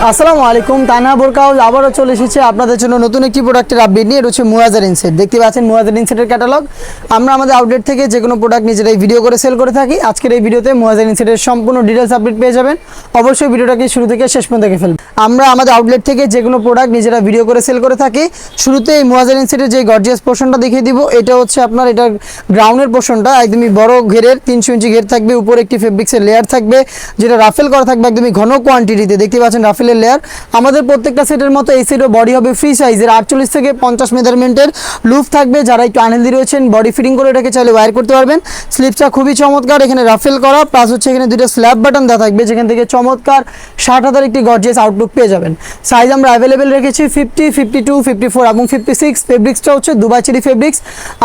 আসসালামু আলাইকুম, তানা বোরকা আবারও চলে এসেছে আপনাদের জন্য নতুন একটি প্রোডাক্টের আপডেট নিয়ে। এটা হচ্ছে মুয়াজার ইনসেট। দেখতে পাচ্ছেন মুয়াজার ইনসেটের ক্যাটালগ। আমরা আমাদের আউটলেট থেকে যে কোনো প্রোডাক্ট নিজেরাই ভিডিও করে সেল করে থাকি। আজকের এই ভিডিওতে মুয়াজার ইনসেটের সম্পূর্ণ ডিটেলস আপডেট পেয়ে যাবেন। অবশ্যই ভিডিওটাকে শুরু থেকে শেষ পর্যন্ত দেখে ফেলবেন। আমরা আমাদের আউটলেট থেকে যে কোনো প্রোডাক্ট নিজেরা ভিডিও করে সেল করে থাকি। শুরুতে এই মুয়াজার ইনসেটের যে গর্জিয়াস পোর্শনটা দেখিয়ে দিব। এটা হচ্ছে আপনার এটার গ্রাউন্ডের পোর্শনটা একদমই বড় ঘেরের 300 ইঞ্চি ঘের থাকবে। উপরে একটি ফেব্রিক্সের লেয়ার থাকবে যেটা রাফেল করা থাকবে একদমই ঘন কোয়ান্টিটিতে। দেখতে পাচ্ছেন রাফেলের লেয়ার। আমাদের প্রত্যেকটা সেটের মতো এই সেটের বডি হবে ফ্রি সাইজের 48 থেকে 50 মেজারমেন্টের লুপ থাকবে। যারা একটু আনহেলদি রয়েছেন বডি ফিটিং করে এটাকে চাইলে ওয়্যার করতে পারবেন। স্লিপটা খুবই চমৎকার, এখানে রাফেল করা প্লাস হচ্ছে এখানে দুটো স্ল্যাব বাটন দেওয়া থাকবে যেখান থেকে চমৎকার 60,000 একটি গর্জিয়াস আউটলুক পেয়ে যাবেন। সাইজ আমরা অ্যাভেলেবেল রেখেছি 50, 52, 54 এবং 56। ফেব্রিক্সটা হচ্ছে দুবাই চেরি ফেব্রিক্স।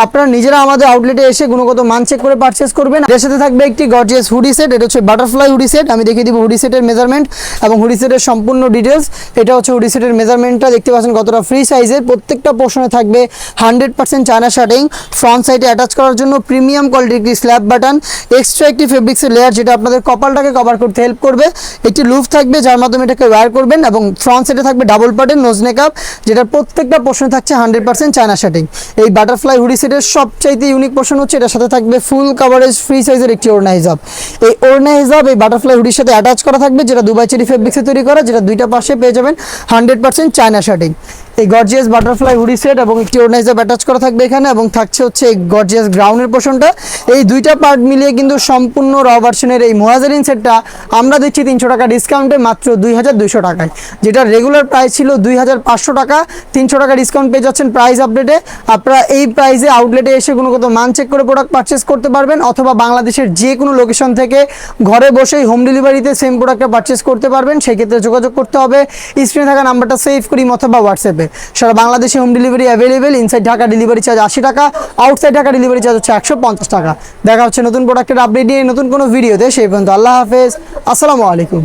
আপনারা নিজেরা আমাদের আউটলেটে এসে গুণগত মান চেক করে পারচেস করবেন। এর সাথে থাকবে একটি গর্জিয়াস হুডি সেট। এটা হচ্ছে বাটারফ্লাই হুডি সেট। আমি দেখিয়ে দিব হুডি সেটের মেজারমেন্ট এবং হুডি সেটের সম্পূর্ণ ডিটেলস। এটা হচ্ছে হুডি সেটের মেজারমেন্টটা দেখতে পাচ্ছেন কতটা ফ্রি সাইজের। প্রত্যেকটা পোর্শনে থাকবে 100% চায়না শার্টিং। ফ্রন্ট সাইডে অ্যাটাচ করার জন্য প্রিমিয়াম কোয়ালিটির একটি স্ল্যাব বাটন, এক্সট্রা একটি ফেব্রিক্সের লেয়ার যেটা আপনাদের কপালটাকে কভার করতে হেল্প করবে। একটি লুপ থাকবে যার মাধ্যমে এটাকে ওয়্যার করবেন এবং ফ্রন্ট সাইডে থাকবে ডাবল পার্টের নোজ নেকআপ যেটার প্রত্যেকটা পোর্শনে থাকছে 100% চায়না শার্টিং। এই বাটারফ্লাই হুডি সেটের সবচাইতে ইউনিক পোর্শন হচ্ছে এটার সাথে থাকবে ফুল কাভারেজ ফ্রি সাইজের একটি ওড়না হিজাব। এই ওড়না হিজাব এই বাটারফ্লাই হুডির সাথে অ্যাটাচ করা থাকবে যেটা দুবাই চেরি ফেব্রিক্সে তৈরি করা, যেটা দুইটা পাশে পেয়ে যাবেন 100% চায়না শার্টিং। এই গর্জিয়াস বাটারফ্লাই হুডি সেট এবং একটি ওড়না হিজাব অ্যাটাচ করা থাকবে এখানে এবং থাকছে হচ্ছে এই গর্জিয়াস গ্রাউন্ডের পোর্শনটা। এই দুইটা পার্ট মিলিয়ে কিন্তু সম্পূর্ণ র ভার্সনের এই মুয়াজার ইনসেটটা আমরা দিচ্ছি 300 টাকা ডিসকাউন্টে মাত্র 2200 টাকায়। যেটা রেগুলার প্রাইস ছিল 2500 টাকা, 300 টাকা ডিসকাউন্ট পেয়ে যাচ্ছেন প্রাইস আপডেটে। আপনারা এই প্রাইসে আউটলেটে এসে গুণগত মান চেক করে প্রোডাক্ট পারচেস করতে পারবেন অথবা বাংলাদেশের যে কোনো লোকেশন থেকে ঘরে বসেই হোম ডেলিভারিতে সেম প্রোডাক্টটা পারচেস করতে পারবেন। সেই ক্ষেত্রে যোগাযোগ করতে হবে স্ক্রিনে থাকা নাম্বারটা সেভ করি অথবা হোয়াটসঅ্যাপে। সারা বাংলাদেশে home delivery available. Inside Dhaka delivery charge 80 টাকা, আউটসাইড ঢাকা ডেলিভারি চার্জ হচ্ছে 150 টাকা। দেখা হচ্ছে নতুন প্রোডাক্টের আপডেট নিয়ে নতুন কোনো ভিডিওতে। সেই পর্যন্ত আল্লাহ হাফেজ, আসসালামু আলাইকুম।